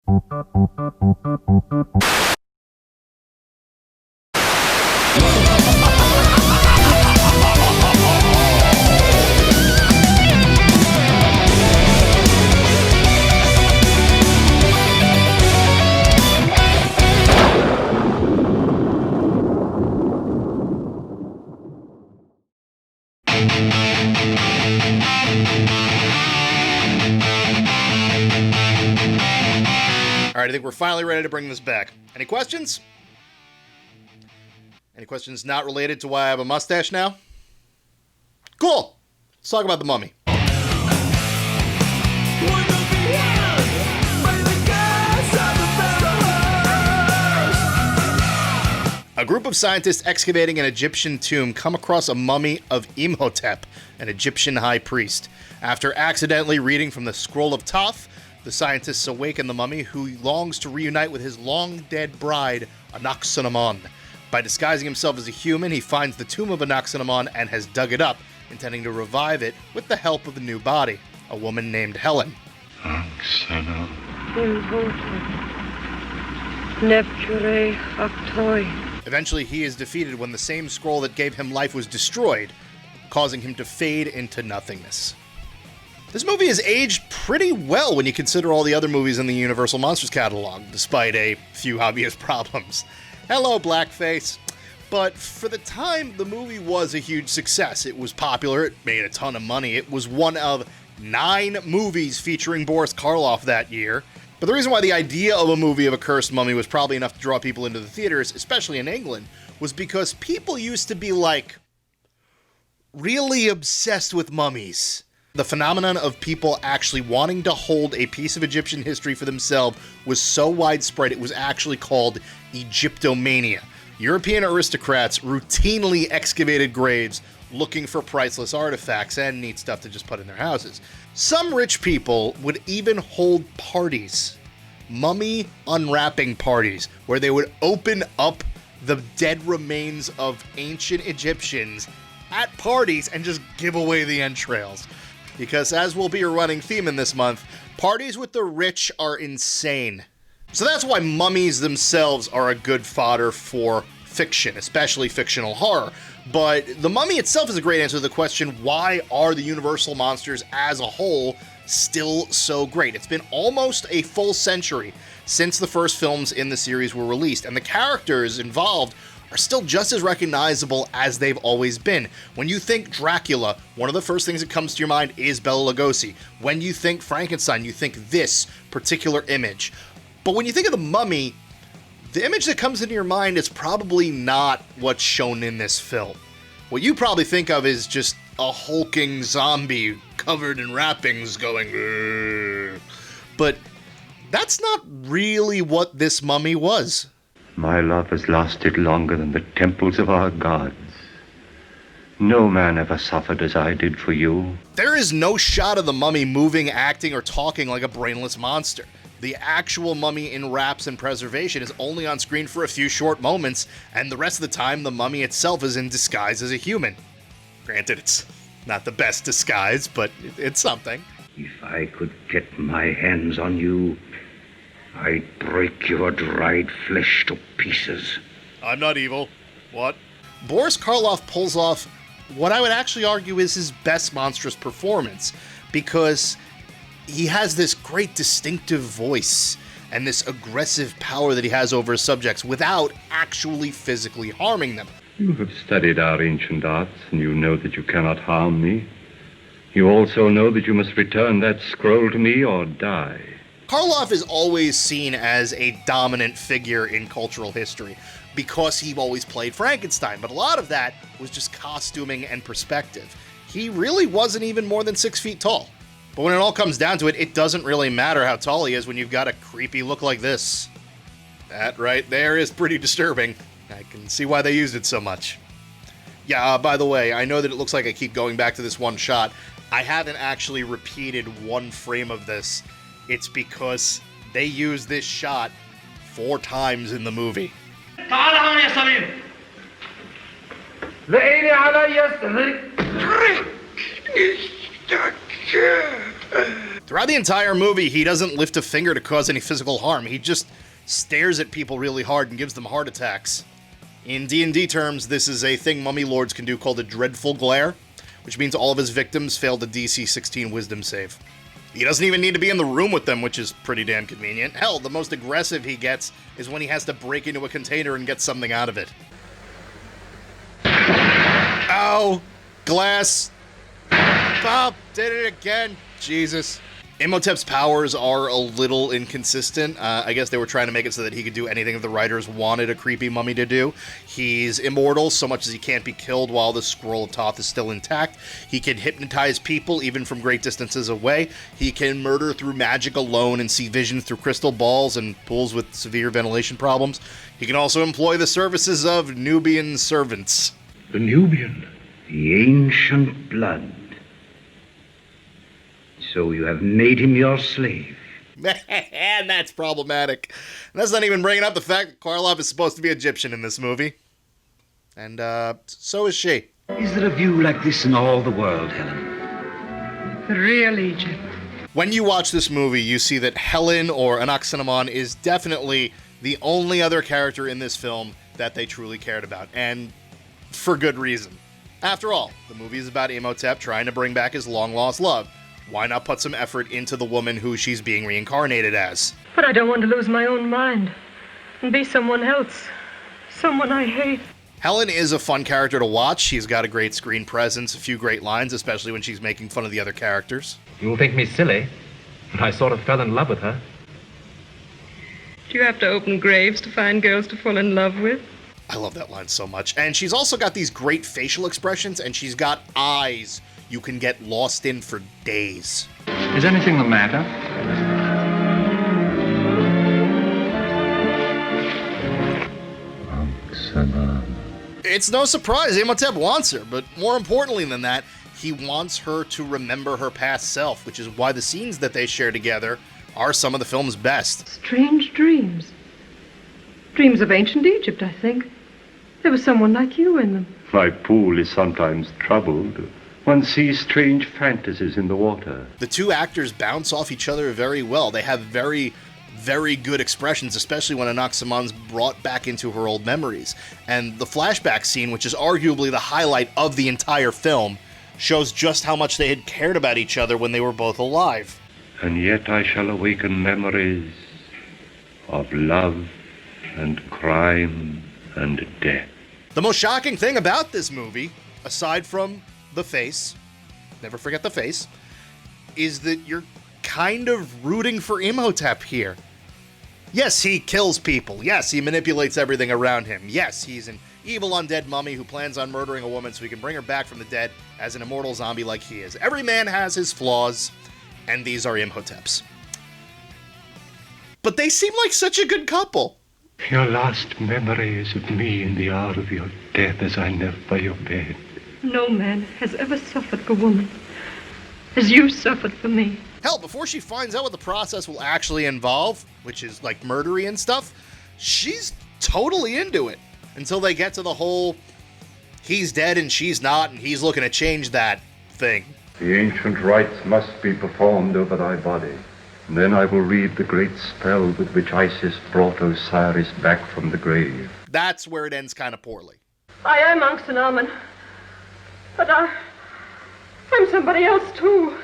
All right, I think we're finally ready to bring this back. Any questions? Any questions not related to why I have a mustache now? Cool. Let's talk about The Mummy. A group of scientists excavating an Egyptian tomb come across a mummy of Imhotep, an Egyptian high priest. After accidentally reading from the Scroll of Thoth, the scientists awaken the mummy, who longs to reunite with his long-dead bride, Anaxenamon. By disguising himself as a human, he finds the tomb of Anaxenamon and has dug it up, intending to revive it with the help of a new body, a woman named Helen. Imhotep. Neptune Octoi. Eventually, he is defeated when the same scroll that gave him life was destroyed, causing him to fade into nothingness. This movie has aged pretty well when you consider all the other movies in the Universal Monsters catalog, despite a few obvious problems. Hello, blackface. But for the time, the movie was a huge success. It was popular, it made a ton of money, it was one of 9 movies featuring Boris Karloff that year. But the reason why the idea of a movie of a cursed mummy was probably enough to draw people into the theaters, especially in England, was because people used to be really obsessed with mummies. The phenomenon of people actually wanting to hold a piece of Egyptian history for themselves was so widespread it was actually called Egyptomania. European aristocrats routinely excavated graves looking for priceless artifacts and neat stuff to just put in their houses. Some rich people would even hold parties, mummy unwrapping parties, where they would open up the dead remains of ancient Egyptians at parties and just give away the entrails. Because as will be a running theme in this month, parties with the rich are insane. So that's why mummies themselves are a good fodder for fiction, especially fictional horror. But The Mummy itself is a great answer to the question, why are the Universal monsters as a whole still so great? It's been almost a full century since the first films in the series were released, and the characters involved are still just as recognizable as they've always been. When you think Dracula, one of the first things that comes to your mind is Bela Lugosi. When you think Frankenstein, you think this particular image. But when you think of The Mummy, the image that comes into your mind is probably not what's shown in this film. What you probably think of is just a hulking zombie covered in wrappings going, "Urgh." But that's not really what this mummy was. My love has lasted longer than the temples of our gods. No man ever suffered as I did for you. There is no shot of the mummy moving, acting, or talking like a brainless monster. The actual mummy in wraps and preservation is only on screen for a few short moments, and the rest of the time the mummy itself is in disguise as a human. Granted, it's not the best disguise, but it's something. If I could get my hands on you, I'd break your dried flesh to pieces. I'm not evil. What? Boris Karloff pulls off what I would actually argue is his best monstrous performance, because he has this great distinctive voice and this aggressive power that he has over his subjects without actually physically harming them. You have studied our ancient arts, and you know that you cannot harm me. You also know that you must return that scroll to me or die. Karloff is always seen as a dominant figure in cultural history because he always played Frankenstein, but a lot of that was just costuming and perspective. He really wasn't even more than 6 feet tall. But when it all comes down to it, it doesn't really matter how tall he is when you've got a creepy look like this. That right there is pretty disturbing. I can see why they used it so much. Yeah, by the way, I know that it looks like I keep going back to this one shot. I haven't actually repeated one frame of this. It's because they use this shot 4 times in the movie. Throughout the entire movie, he doesn't lift a finger to cause any physical harm. He just stares at people really hard and gives them heart attacks. In D&D terms, this is a thing mummy lords can do called a dreadful glare, which means all of his victims failed a DC 16 wisdom save. He doesn't even need to be in the room with them, which is pretty damn convenient. Hell, the most aggressive he gets is when he has to break into a container and get something out of it. Ow! Glass! Bob did it again! Jesus. Imhotep's powers are a little inconsistent. I guess they were trying to make it so that he could do anything that the writers wanted a creepy mummy to do. He's immortal, so much as he can't be killed while the Scroll of Thoth is still intact. He can hypnotize people, even from great distances away. He can murder through magic alone and see visions through crystal balls and pools with severe ventilation problems. He can also employ the services of Nubian servants. The Nubian, the ancient blood. So you have made him your slave. And that's problematic. And that's not even bringing up the fact that Karloff is supposed to be Egyptian in this movie. And so is she. Is there a view like this in all the world, Helen? The real Egypt. When you watch this movie, you see that Helen, or Anaxenamon, is definitely the only other character in this film that they truly cared about. And for good reason. After all, the movie is about Imhotep trying to bring back his long-lost love. Why not put some effort into the woman who she's being reincarnated as? But I don't want to lose my own mind and be someone else. Someone I hate. Helen is a fun character to watch. She's got a great screen presence, a few great lines, especially when she's making fun of the other characters. You'll think me silly, but I sort of fell in love with her. Do you have to open graves to find girls to fall in love with? I love that line so much. And she's also got these great facial expressions, and she's got eyes you can get lost in for days. Is anything the matter? It's no surprise Imhotep wants her, but more importantly than that, he wants her to remember her past self, which is why the scenes that they share together are some of the film's best. Strange dreams. Dreams of ancient Egypt, I think. There was someone like you in them. My pool is sometimes troubled. One sees strange fantasies in the water. The two actors bounce off each other very well. They have very, very good expressions, especially when Anaxemon's brought back into her old memories. And the flashback scene, which is arguably the highlight of the entire film, shows just how much they had cared about each other when they were both alive. And yet I shall awaken memories of love and crime and death. The most shocking thing about this movie, aside from the face, never forget the face, is that you're kind of rooting for Imhotep here. Yes, he kills people. Yes, he manipulates everything around him. Yes, he's an evil undead mummy who plans on murdering a woman so he can bring her back from the dead as an immortal zombie like he is. Every man has his flaws, and these are Imhotep's. But they seem like such a good couple. Your last memories of me in the hour of your death as I knelt by your bed. No man has ever suffered for woman as you suffered for me. Hell, before she finds out what the process will actually involve, which is like murdery and stuff, she's totally into it. Until they get to the whole he's dead and she's not and he's looking to change that thing. The ancient rites must be performed over thy body. And then I will read the great spell with which Isis brought Osiris back from the grave. That's where it ends kind of poorly. I am Anaxenamon, but I'm somebody else too.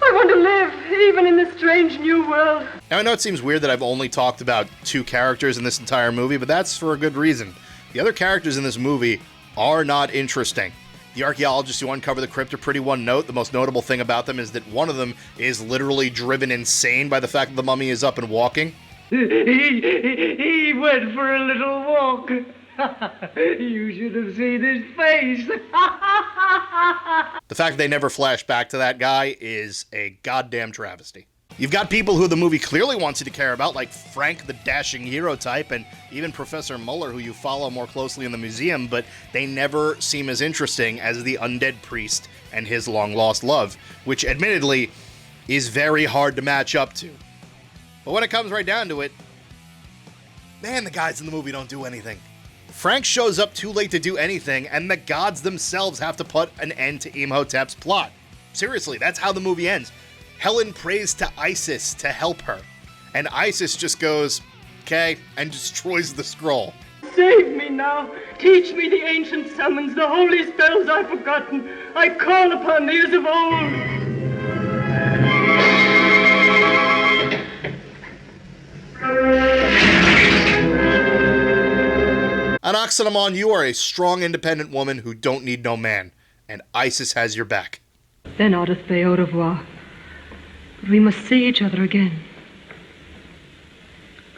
I want to live, even in this strange new world. Now, I know it seems weird that I've only talked about two characters in this entire movie, but that's for a good reason. The other characters in this movie are not interesting. The archaeologists who uncover the crypt are pretty one note. The most notable thing about them is that one of them is literally driven insane by the fact that the mummy is up and walking. He went for a little walk. You should have seen his face. The fact that they never flash back to that guy is a goddamn travesty. You've got people who the movie clearly wants you to care about, like Frank the dashing hero type, and even Professor Muller, who you follow more closely in the museum, but they never seem as interesting as the undead priest and his long-lost love, which admittedly is very hard to match up to. But when it comes right down to it, man, the guys in the movie don't do anything. Frank shows up too late to do anything, and the gods themselves have to put an end to Imhotep's plot. Seriously, that's how the movie ends. Helen prays to Isis to help her. And Isis just goes, okay, and destroys the scroll. Save me now. Teach me the ancient summons, the holy spells I've forgotten. I call upon thee as of old. Anaxenamon, you are a strong, independent woman who don't need no man. And Isis has your back. Then Odyssey, au revoir. We must see each other again.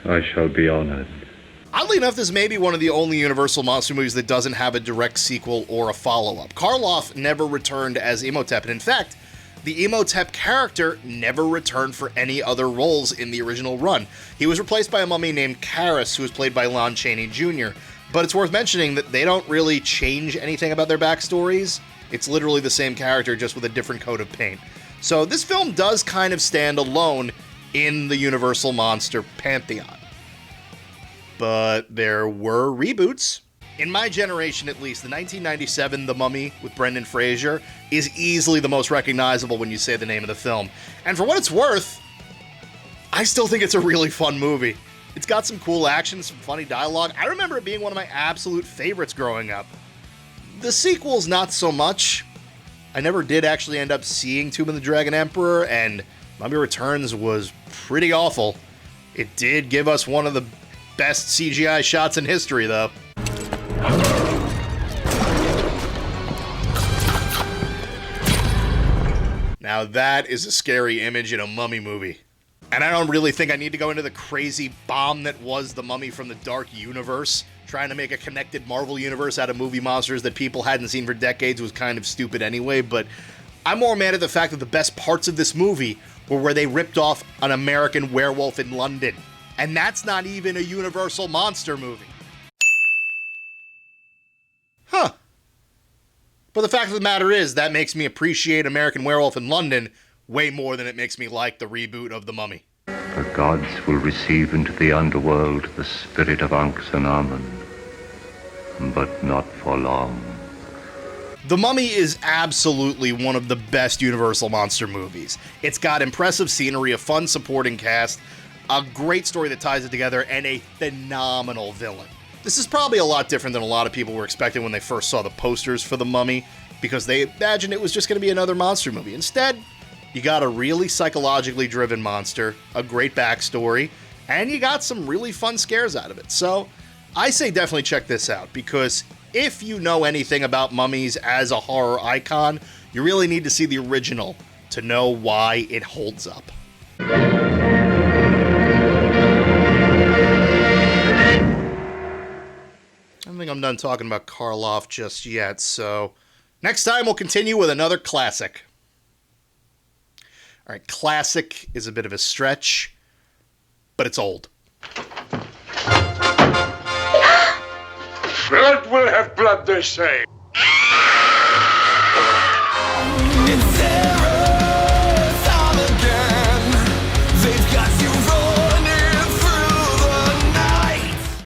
I shall be honored. Oddly enough, this may be one of the only Universal monster movies that doesn't have a direct sequel or a follow-up. Karloff never returned as Imhotep, and in fact, the Imhotep character never returned for any other roles in the original run. He was replaced by a mummy named Karis, who was played by Lon Chaney Jr., but it's worth mentioning that they don't really change anything about their backstories. It's literally the same character, just with a different coat of paint. So this film does kind of stand alone in the Universal monster pantheon. But there were reboots. In my generation, at least, the 1997 The Mummy with Brendan Fraser is easily the most recognizable when you say the name of the film. And for what it's worth, I still think it's a really fun movie. It's got some cool action, some funny dialogue. I remember it being one of my absolute favorites growing up. The sequels, not so much. I never did actually end up seeing Tomb of the Dragon Emperor, and Mummy Returns was pretty awful. It did give us one of the best CGI shots in history, though. Now that is a scary image in a Mummy movie. And I don't really think I need to go into the crazy bomb that was the Mummy from the Dark Universe. Trying to make a connected Marvel universe out of movie monsters that people hadn't seen for decades was kind of stupid anyway, but I'm more mad at the fact that the best parts of this movie were where they ripped off an American Werewolf in London. And that's not even a Universal monster movie. Huh. But the fact of the matter is, that makes me appreciate American Werewolf in London way more than it makes me like the reboot of The Mummy. The gods will receive into the underworld the spirit of Ankhsenamun, but not for long. The Mummy is absolutely one of the best Universal monster movies. It's got impressive scenery, a fun supporting cast, a great story that ties it together, and a phenomenal villain. This is probably a lot different than a lot of people were expecting when they first saw the posters for The Mummy, because they imagined it was just going to be another monster movie. Instead, you got a really psychologically driven monster, a great backstory, and you got some really fun scares out of it. So, I say definitely check this out, because if you know anything about mummies as a horror icon, you really need to see the original to know why it holds up. I don't think I'm done talking about Karloff just yet, so next time we'll continue with another classic. All right, classic is a bit of a stretch, but it's old. Blood will have blood, they say.